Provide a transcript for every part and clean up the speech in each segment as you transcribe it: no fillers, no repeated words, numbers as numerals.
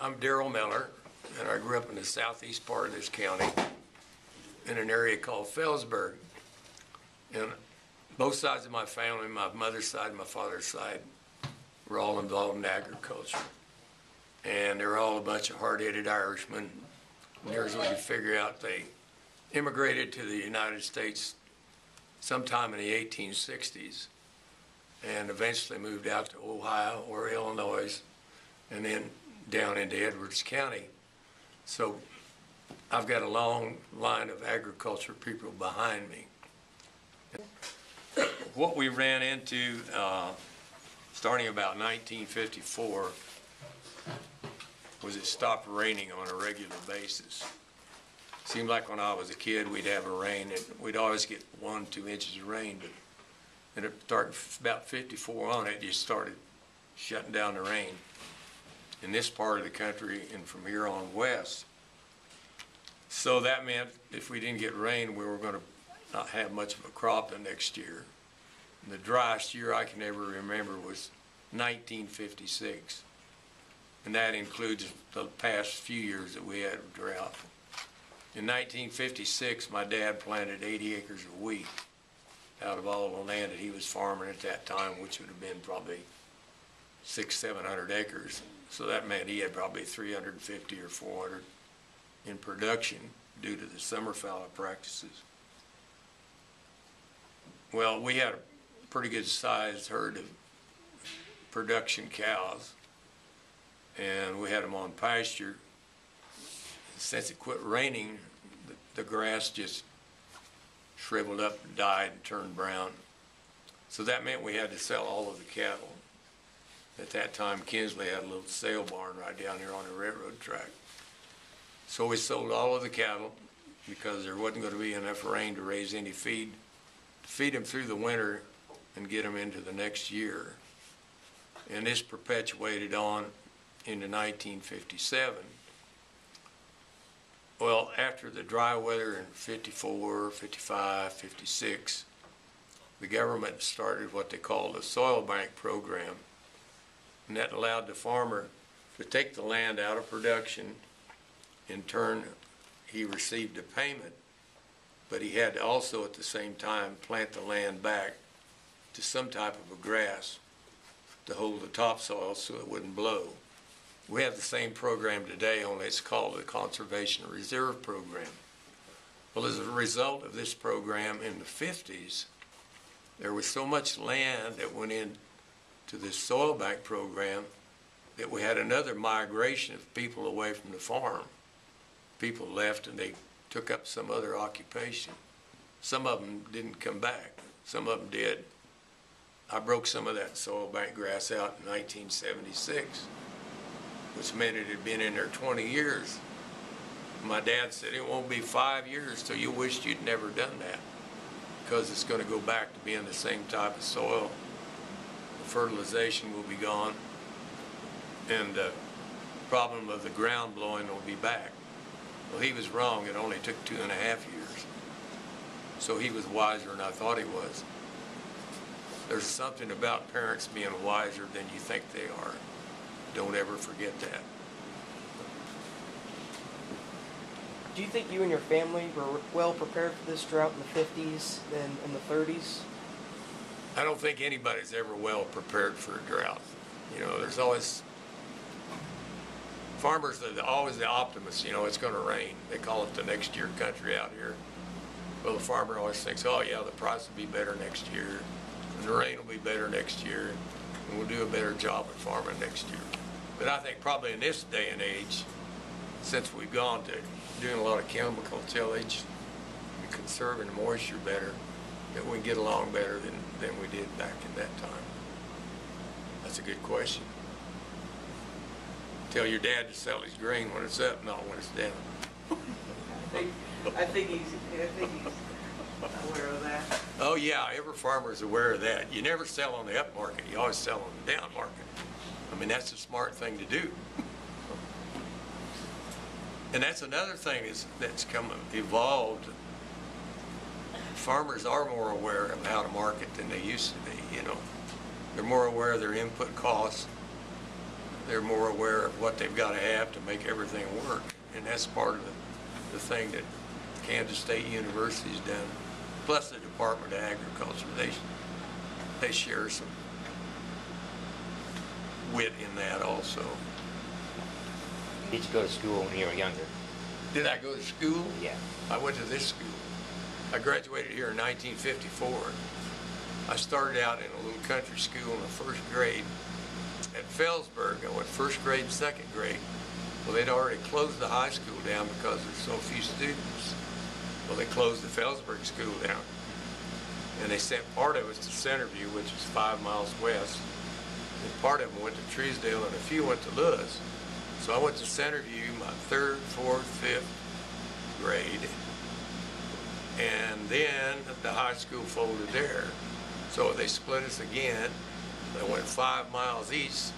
I'm Darrel Miller, and I grew up in the southeast part of this county in an area called Felsburg. And both sides of my family, my mother's side and my father's side, were all involved in agriculture. And they were all a bunch of hard-headed Irishmen. And here's what you figure out. They immigrated to the United States sometime in the 1860s and eventually moved out to Ohio or Illinois and then down into Edwards County. So I've got a long line of agriculture people behind me. What we ran into starting about 1954 was it stopped raining on a regular basis. Seemed like when I was a kid we'd have a rain and we'd always get 1-2 inches of rain, but and it started about 54 on it just started shutting down the rain in this part of the country and from here on west. So that meant if we didn't get rain, we were going to not have much of a crop the next year. And the driest year I can ever remember was 1956. And that includes the past few years that we had of drought. In 1956, my dad planted 80 acres of wheat out of all the land that he was farming at that time, which would have been probably 600-700 acres. So that meant he had probably 350 or 400 in production due to the summer fallow practices. Well, we had a pretty good sized herd of production cows, and we had them on pasture. Since it quit raining, the grass just shriveled up and died and turned brown. So that meant we had to sell all of the cattle. At that time, Kinsley had a little sale barn right down here on the railroad track. So we sold all of the cattle because there wasn't going to be enough rain to raise any feed, to feed them through the winter and get them into the next year. And this perpetuated on into 1957. Well, after the dry weather in 54, 55, 56, the government started what they called a soil bank program. And that allowed the farmer to take the land out of production. In turn, he received a payment, but he had to also at the same time plant the land back to some type of a grass to hold the topsoil so it wouldn't blow. We have the same program today, only it's called the Conservation Reserve Program. Well, as a result of this program in the 50s, there was so much land that went in to this soil bank program that we had another migration of people away from the farm. People left and they took up some other occupation. Some of them didn't come back. Some of them did. I broke some of that soil bank grass out in 1976, which meant it had been in there 20 years. My dad said it won't be 5 years till you wished you'd never done that, because it's going to go back to being the same type of soil. Fertilization will be gone, and the problem of the ground blowing will be back. Well, he was wrong. It only took 2.5 years. So he was wiser than I thought he was. There's something about parents being wiser than you think they are. Don't ever forget that. Do you think you and your family were well prepared for this drought in the 50s and in the 30s? I don't think anybody's ever well prepared for a drought. You know, there's always, farmers are always the optimists, you know, it's going to rain. They call it the next year country out here. Well, the farmer always thinks, oh yeah, the price will be better next year, and the rain will be better next year, and we'll do a better job at farming next year. But I think probably in this day and age, since we've gone to doing a lot of chemical tillage and conserving the moisture better, that we can get along better than we did back in that time. That's a good question. Tell your dad to sell his grain when it's up, not when it's down. I think he's aware of that. Oh yeah, every farmer's aware of that. You never sell on the up market, you always sell on the down market. I mean, that's a smart thing to do. And that's another thing that's evolved. Farmers are more aware of how to market than they used to be, you know. They're more aware of their input costs. they're more aware of what they've got to have to make everything work. And that's part of the thing that Kansas State University's done. Plus the Department of Agriculture, they share some wit in that also. Did you go to school when you were younger? Did I go to school? Yeah. I went to this school. I graduated here in 1954. I started out in a little country school in the first grade. At Felsberg, I went first grade and second grade. Well, they'd already closed the high school down because there's so few students. Well, they closed the Felsberg school down. And they sent part of us to Centerview, which is 5 miles west. And part of them went to Truesdale, and a few went to Lewis. So I went to Centerview my 3rd, 4th, 5th grade. And then the high school folded there. So they split us again. I went 5 miles east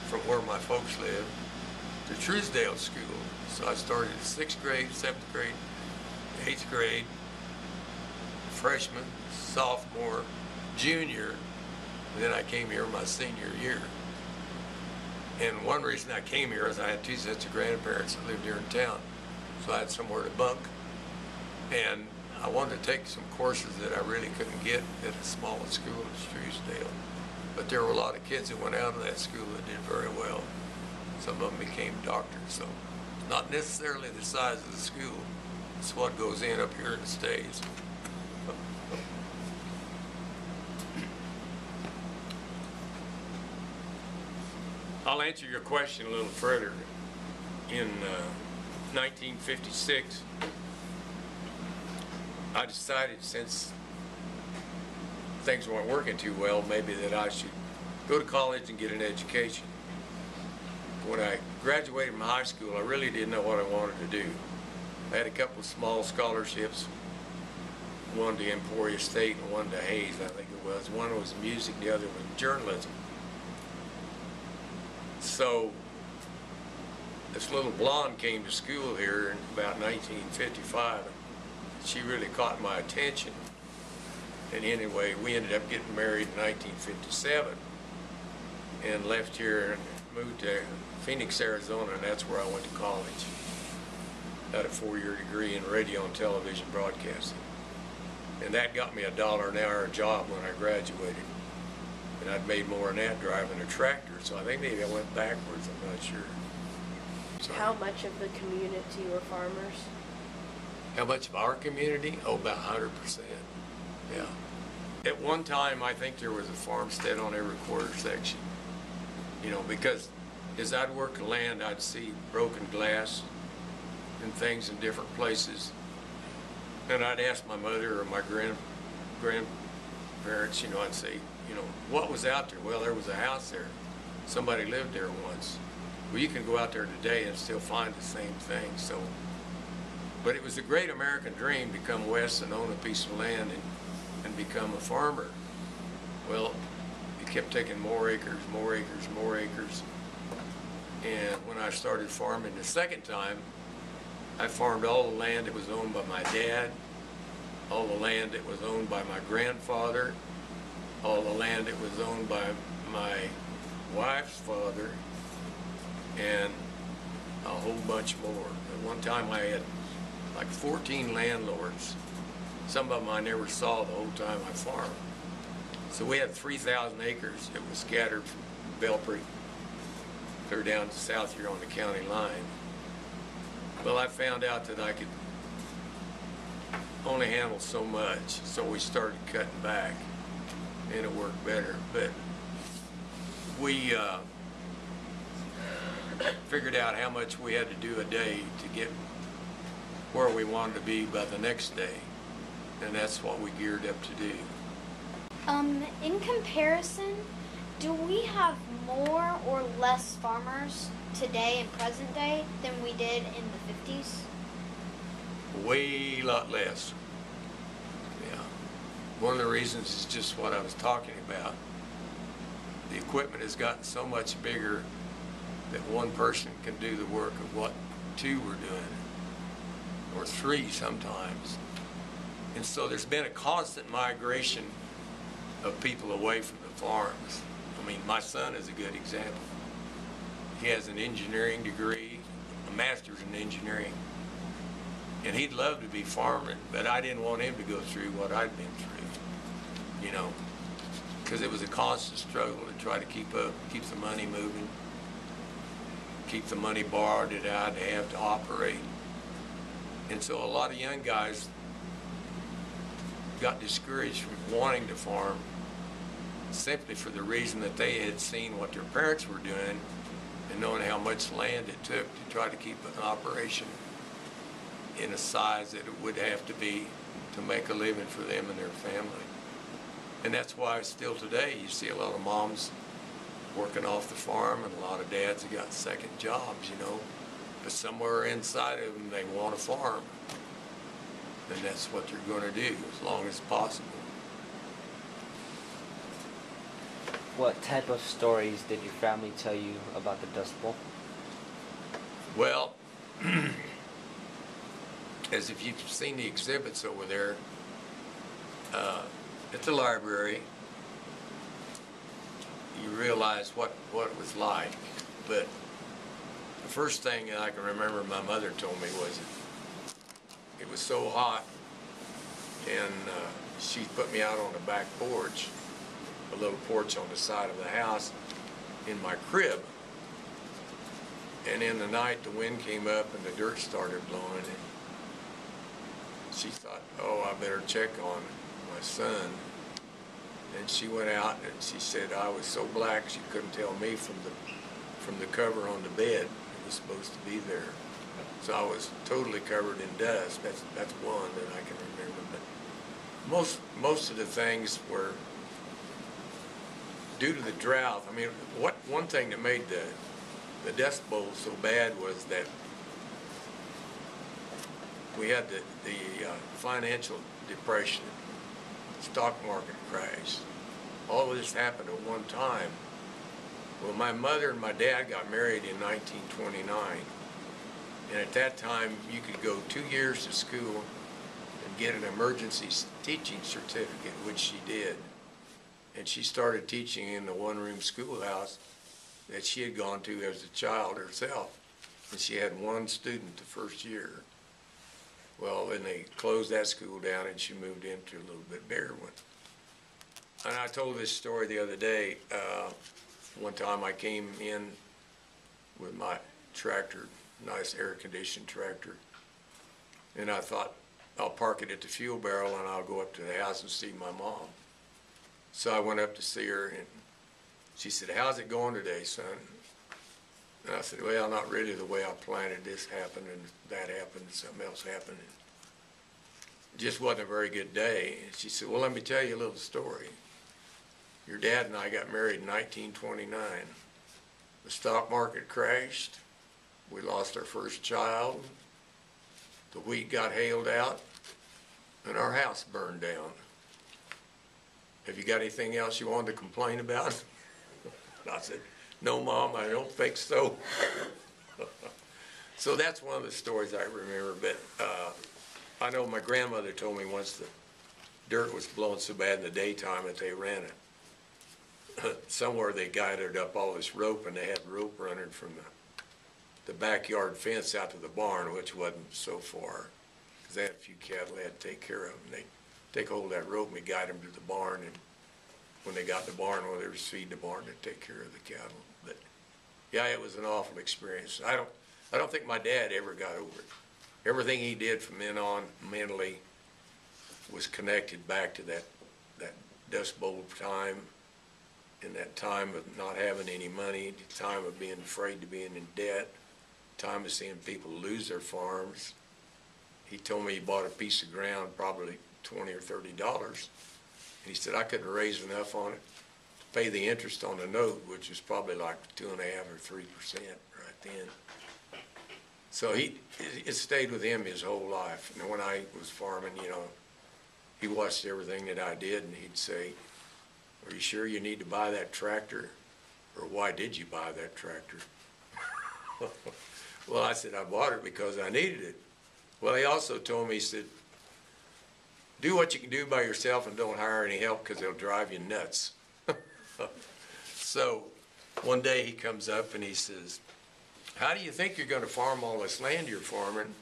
from where my folks lived to Truesdale School. So I started 6th grade, 7th grade, 8th grade, freshman, sophomore, junior, and then I came here my senior year. And one reason I came here is I had 2 sets of grandparents that lived here in town, so I had somewhere to bunk. And I wanted to take some courses that I really couldn't get at the smallest school in Truesdale. But there were a lot of kids that went out of that school that did very well. Some of them became doctors, so not necessarily the size of the school. It's what goes in up here and stays. I'll answer your question a little further. In 1956, I decided, since things weren't working too well, maybe that I should go to college and get an education. When I graduated from high school, I really didn't know what I wanted to do. I had a couple of small scholarships, one to Emporia State and one to Hayes, I think it was. One was music, the other was journalism. So this little blonde came to school here in about 1955. She really caught my attention. And anyway, we ended up getting married in 1957 and left here and moved to Phoenix, Arizona, and that's where I went to college. Got a 4-year degree in radio and television broadcasting. And that got me a $1 an hour job when I graduated. And I'd made more than that driving a tractor, so I think maybe I went backwards, I'm not sure. So, how much of the community were farmers? how much of our community? Oh, about 100%. Yeah. At one time, I think there was a farmstead on every quarter section. You know, because as I'd work the land, I'd see broken glass and things in different places. And I'd ask my mother or my grandparents, you know, I'd say, you know, what was out there? Well, there was a house there. Somebody lived there once. Well, you can go out there today and still find the same thing. So, but it was a great American dream to come west and own a piece of land and become a farmer. Well, it kept taking more acres, more acres, more acres. And when I started farming the second time, I farmed all the land that was owned by my dad, all the land that was owned by my grandfather, all the land that was owned by my wife's father, and a whole bunch more. At one time I had like 14 landlords. Some of them I never saw the whole time I farmed. So we had 3,000 acres that was scattered from Belpre clear down to south here on the county line. Well, I found out that I could only handle so much, so we started cutting back, and it worked better. But we figured out how much we had to do a day to get where we wanted to be by the next day, and that's what we geared up to do. In comparison, do we have more or less farmers today in present day than we did in the 50s? Way lot less. Yeah. One of the reasons is just what I was talking about. The equipment has gotten so much bigger that one person can do the work of what 2 were doing, or 3 sometimes. And so there's been a constant migration of people away from the farms. I mean, my son is a good example. He has an engineering degree, a master's in engineering. And he'd love to be farming, but I didn't want him to go through what I'd been through, you know, because it was a constant struggle to try to keep the money moving, keep the money borrowed that I'd have to operate. And so a lot of young guys got discouraged from wanting to farm simply for the reason that they had seen what their parents were doing and knowing how much land it took to try to keep an operation in a size that it would have to be to make a living for them and their family. And that's why still today you see a lot of moms working off the farm and a lot of dads have got second jobs, you know, but somewhere inside of them they want to farm. And that's what they're going to do as long as possible. What type of stories did your family tell you about the Dust Bowl? Well, as if you've seen the exhibits over there at the library, you realize what it was like. But the first thing that I can remember my mother told me was it was so hot, and she put me out on the back porch, a little porch on the side of the house, in my crib. And in the night, the wind came up and the dirt started blowing, and she thought, oh, I better check on my son. And she went out and she said I was so black she couldn't tell me from the cover on the bed. It was supposed to be there. So I was totally covered in dust. That's one that I can remember. But most of the things were due to the drought. I mean, one thing that made the Dust Bowl so bad was that we had the financial depression, stock market crash. All of this happened at one time. Well, my mother and my dad got married in 1929. And at that time, you could go 2 years to school and get an emergency teaching certificate, which she did. And she started teaching in the one-room schoolhouse that she had gone to as a child herself. And she had one student the first year. Well, then they closed that school down and she moved into a little bit bigger one. And I told this story the other day. One time I came in with my tractor, nice air-conditioned tractor, and I thought, I'll park it at the fuel barrel and I'll go up to the house and see my mom. So I went up to see her, and she said, how's it going today, son? And I said, well, not really the way I planned it. This happened and that happened and something else happened. It just wasn't a very good day. And she said, well, let me tell you a little story. Your dad and I got married in 1929. The stock market crashed. We lost our first child. The wheat got hailed out, and our house burned down. Have you got anything else you wanted to complain about? I said, no, Mom, I don't think so. So that's one of the stories I remember. But I know my grandmother told me once the dirt was blowing so bad in the daytime that they ran it. Somewhere they gathered up all this rope, and they had rope running from the backyard fence out to the barn, which wasn't so far, because they had a few cattle they had to take care of. And they'd take hold of that rope and we'd guide them to the barn, and when they got to the barn, well, they was feed the barn to take care of the cattle. But yeah, it was an awful experience. I don't think my dad ever got over it. Everything he did from then on mentally was connected back to that Dust Bowl time, in that time of not having any money, the time of being afraid to being in debt, time of seeing people lose their farms. He told me he bought a piece of ground, probably $20 or $30, and he said I couldn't raise enough on it to pay the interest on the note, which was probably like 2.5% or 3% right then. So it stayed with him his whole life. And when I was farming, you know, he watched everything that I did, and he'd say, are you sure you need to buy that tractor? Or why did you buy that tractor? Well, I said, I bought it because I needed it. Well, he also told me, he said, do what you can do by yourself and don't hire any help because they'll drive you nuts. So One day he comes up and he says, "How do you think you're going to farm all this land you're farming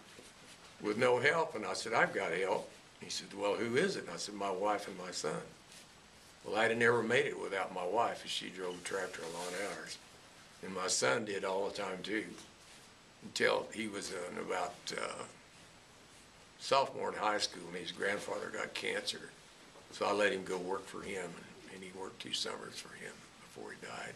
with no help?" And I said, "I've got help." He said, "Well, who is it?" And I said, "My wife and my son." Well, I'd have never made it without my wife, as she drove the tractor a lot of hours. And my son did all the time too, until he was in about sophomore in high school, and his grandfather got cancer. So I let him go work for him, and he worked 2 summers for him before he died.